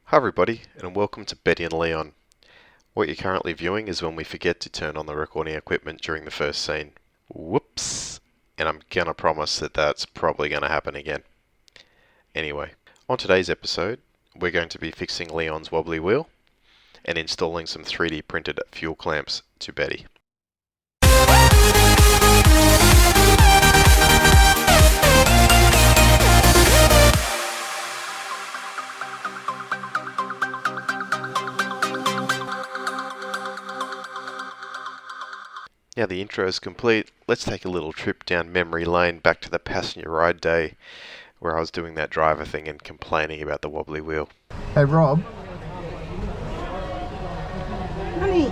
Hi everybody, and welcome to Betty and Leon. What you're currently viewing is when we forget to turn on the recording equipment during the first scene. Whoops! And I'm gonna promise that that's probably gonna happen again. Anyway, on today's episode, we're going to be fixing Leon's wobbly wheel and installing some 3D printed fuel clamps to Betty. Now the intro is complete, let's take a little trip down memory lane back to the passenger ride day where I was doing that driver thing and complaining about the wobbly wheel. Hey Rob. Honey,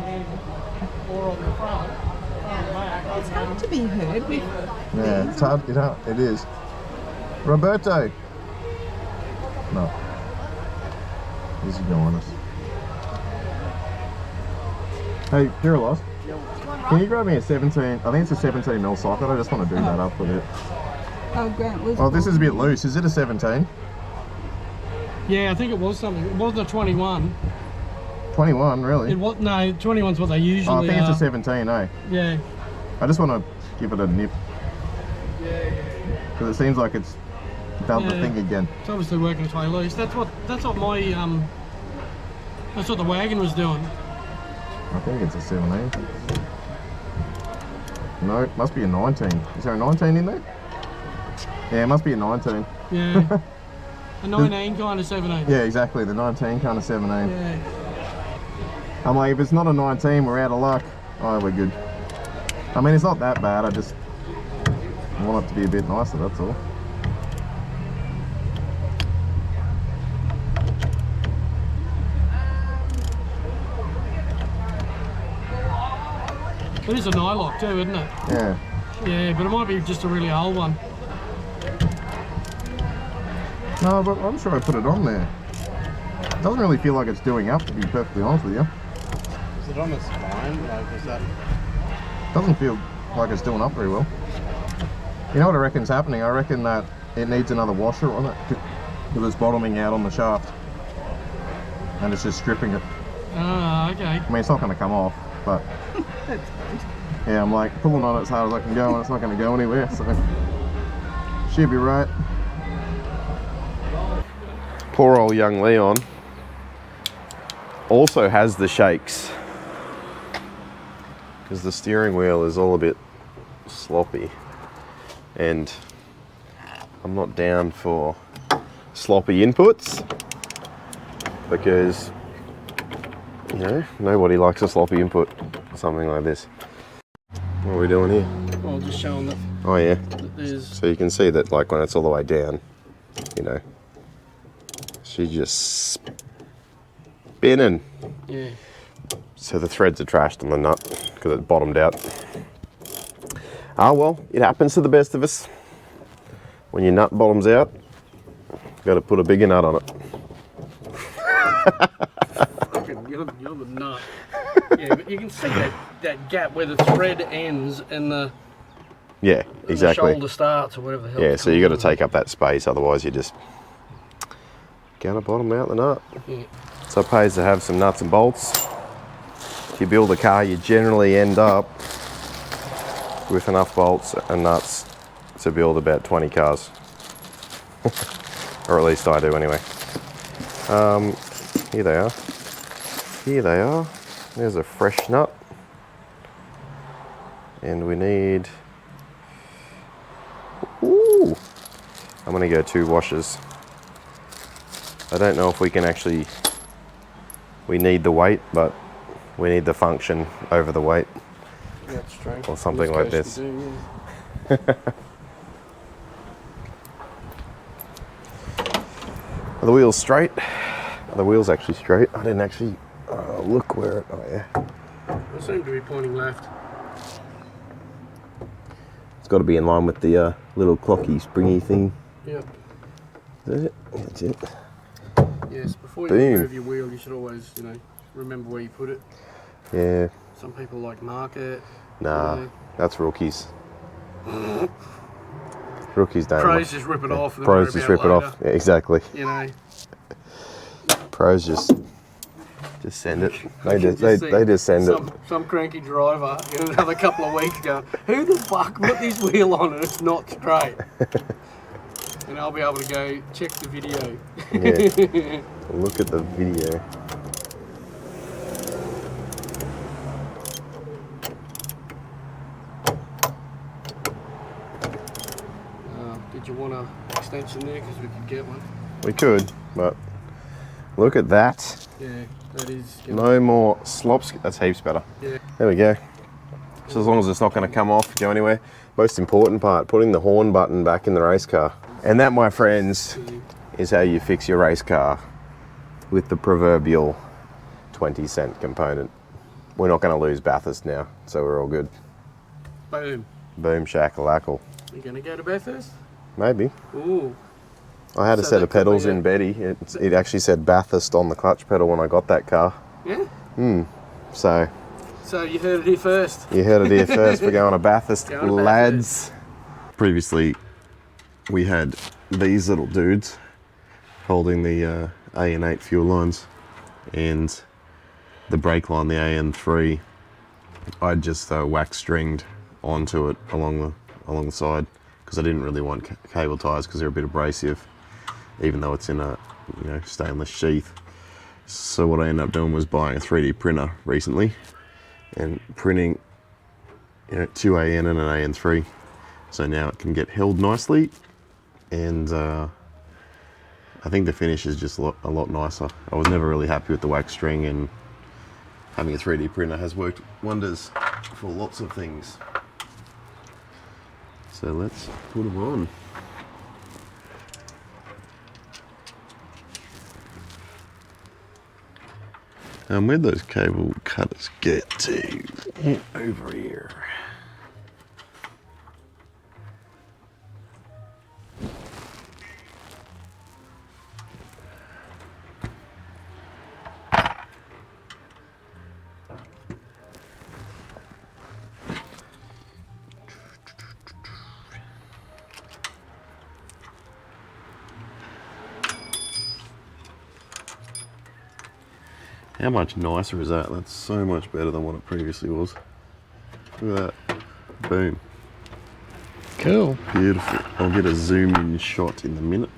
it's hard to be heard with Yeah, it's hard. It is. Roberto. No. He's ignoring us. Hey, Kirilos. Can you grab me a 17? I think it's a 17mm socket. I just want to do that up a bit. Oh, Grant was. Oh, this is a bit loose. Is it a 17? Yeah, I think it was something. It wasn't a 21. 21, really? It was no. 21's what they usually Oh, I think are. it's a 17, eh? Yeah. I just want to give it a nip. Because it seems like it's done the thing again. It's obviously working its way loose. That's what my that's what the wagon was doing. I think it's a 17. No, it must be a 19. Is there a 19 in there? Yeah, it must be a 19. Yeah. A 19 kind of 17. Yeah, exactly. The 19 kind of 17. Yeah. I'm like, if it's not a 19, we're out of luck. Oh, we're good. I mean, it's not that bad. I just want it to be a bit nicer, that's all. It is a nylock too, isn't it? Yeah. Yeah, but it might be just a really old one. No, but I'm sure I put it on there. It doesn't really feel like it's doing up, to be perfectly honest with you. Is it on the spine? Like, is that... Doesn't feel like it's doing up very well. You know what I reckon's happening? I reckon that it needs another washer on it because it's bottoming out on the shaft and it's just stripping it. Ah, okay. I mean, it's not going to come off, but yeah, I'm like pulling on it as hard as I can go and it's not going to go anywhere, so she'll be right. Poor old young Leon also has the shakes because the steering wheel is all a bit sloppy and I'm not down for sloppy inputs because, you know, nobody likes a sloppy input, something like this. What are we doing here? Well, just showing that, Oh yeah, that there's. so you can see that like when it's all the way down, you know, she's just spinning. Yeah. So the threads are trashed on the nut because it bottomed out. Ah well, it happens to the best of us. When your nut bottoms out, you've got to put a bigger nut on it. Fucking, you're the nut. Yeah, but you can see that gap where the thread ends and the Yeah, the exactly. shoulder starts or whatever the hell. Yeah, it's so you got to called. take up that space, otherwise you're just gonna bottom out the nut. Yeah. So it pays to have some nuts and bolts. If you build a car, you generally end up with enough bolts and nuts to build about 20 cars. Or at least I do anyway. Here they are. Here they are. There's a fresh nut. And we need... Ooh! I'm gonna go 2 washers. I don't know if we can actually... We need the weight, but we need the function over the weight. Yeah, it's true. Or something In like case this. you do, yeah. Are the wheels straight? Are the wheels actually straight? I didn't actually look where it... Oh yeah. They seem to be pointing left. It's got to be in line with the little clocky springy thing. Yep. Is that it? That's it. Yes, before you Boom. move your wheel, you should always, remember where you put it. Yeah. Some people like mark it. Nah, Yeah. that's rookies. Rookies don't. Pros just rip it off. And Pros worry just about rip it off. later, Yeah, exactly. You know. Pros just send it. They just send it. Some cranky driver in another couple of weeks going, who the fuck put this wheel on and it's not straight? And I'll be able to go check the video. Yeah. Look at the video. Did you want an extension there? Because we could get one. We could, but look at that. Yeah, that is. No more slops. That's heaps better. Yeah. There we go. So as long as it's not going to come off, go anywhere. Most important part, putting the horn button back in the race car. And that, my friends, is how you fix your race car with the proverbial 20-cent component. We're not going to lose Bathurst now, so we're all good. Boom. Boom, shackalackle. You going to go to Bathurst? Maybe. Ooh. I had a set of pedals in Betty. It actually said Bathurst on the clutch pedal when I got that car. Yeah? So you heard it here first. You heard it here first. We're going to Bathurst, lads. Previously, we had these little dudes holding the AN8 fuel lines and the brake line, the AN3. I just wax stringed onto it along the side because I didn't really want cable ties because they're a bit abrasive, even though it's in a stainless sheath. So what I ended up doing was buying a 3D printer recently and printing 2 AN and an AN3. So now it can get held nicely, and I think the finish is just a lot nicer. I was never really happy with the wax string, and having a 3D printer has worked wonders for lots of things. So let's put them on. Where'd those cable cutters get to? Over here. How much nicer is that? That's so much better than what it previously was. Look at that. Boom. Cool. Beautiful. I'll get a zoom in shot in a minute.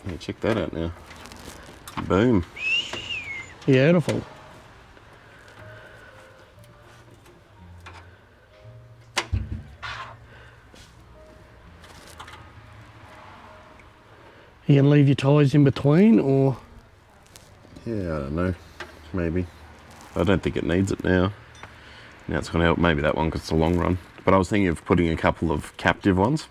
Yeah, check that out now. Boom. Beautiful. You gonna leave your tyres in between, or? Yeah, I don't know. Maybe. I don't think it needs it now. Now it's gonna help maybe that one because it's a long run. But I was thinking of putting a couple of captive ones.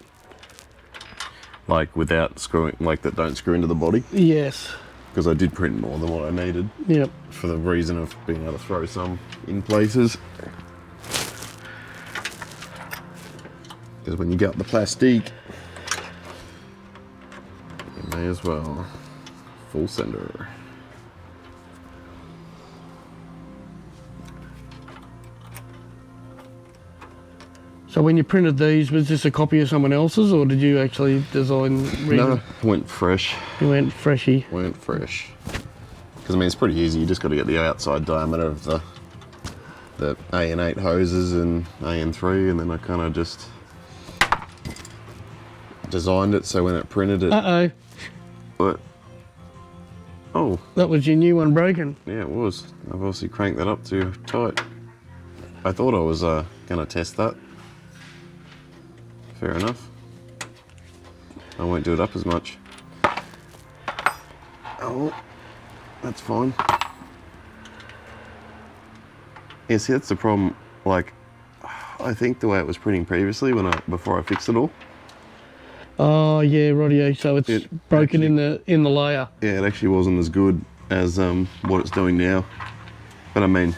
Like without screwing, like that don't screw into the body. Yes. Because I did print more than what I needed. Yep. For the reason of being able to throw some in places. Because when you get the plastic, you may as well. Full sender. So when you printed these, was this a copy of someone else's, or did you actually design? No, went fresh. You went freshy. Went fresh. Because I mean, it's pretty easy. You just got to get the outside diameter of the AN8 hoses and AN3, and then I kind of just designed it so when it printed it. Uh-oh. What? Oh. That was your new one broken. Yeah, it was. I've obviously cranked that up too tight. I thought I was going to test that. Fair enough. I won't do it up as much. Oh, that's fine. Yeah, see, that's the problem. Like, I think the way it was printing previously, before I fixed it all. Oh yeah, rightio. So it's It broken actually- in the layer. Yeah, it actually wasn't as good as what it's doing now. But I mean,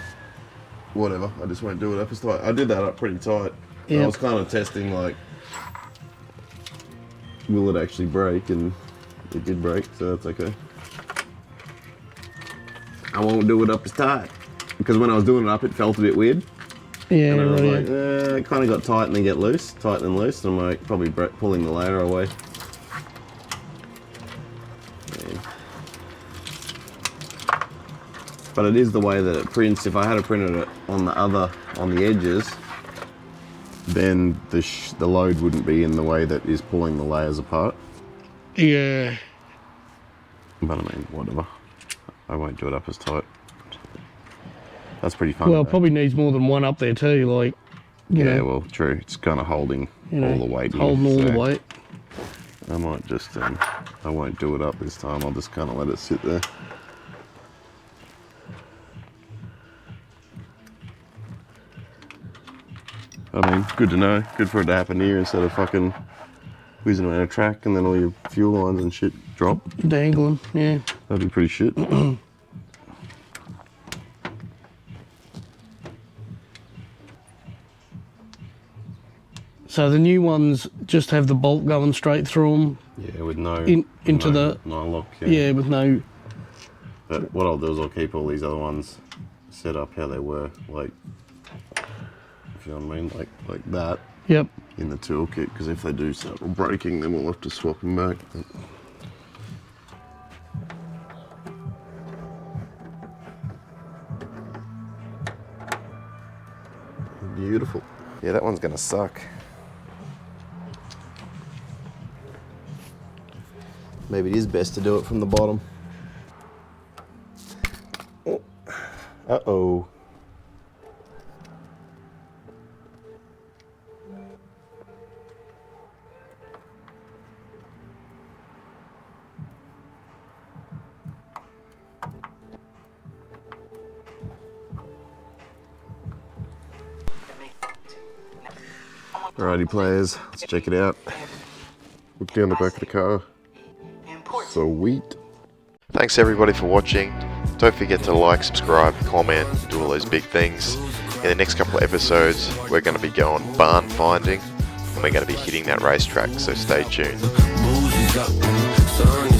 whatever. I just won't do it up as tight. I did that up pretty tight. Yeah. I was kind of testing like, will it actually break? And it did break, so that's okay. I won't do it up as tight because when I was doing it up, it felt a bit weird. Yeah, And I was rightio. like, it kind of got tight and then get loose, tight and loose, and I'm like probably pulling the layer away. Yeah. But it is the way that it prints. If I had printed it on the edges, then the load wouldn't be in the way that is pulling the layers apart. Yeah. But I mean, whatever. I won't do it up as tight. That's pretty fun. Well, though. probably needs more than one up there too. Like, you Yeah, know, well, true. It's kind of holding you know, all the weight. holding all the so weight. I might just, I won't do it up this time. I'll just kind of let it sit there. I mean, good to know. Good for it to happen here instead of fucking whizzing around a track and then all your fuel lines and shit drop. Dangling, yeah. That'd be pretty shit. So the new ones just have the bolt going straight through them. Yeah, with no Into no, the no lock. yeah, with no. But what I'll do is I'll keep all these other ones set up how they were, like, if you know what I mean, like that Yep. in the toolkit. Because if they do start breaking, then we'll have to swap them back. Beautiful. Yeah, that one's gonna suck. Maybe it is best to do it from the bottom. Oh. Uh-oh. Alrighty players, let's check it out. Look down the back of the car. Sweet. Thanks everybody for watching. Don't forget to like, subscribe, comment, do all those big things. In the next couple of episodes, we're going to be going barn finding and we're going to be hitting that racetrack, so stay tuned. Boozy got sun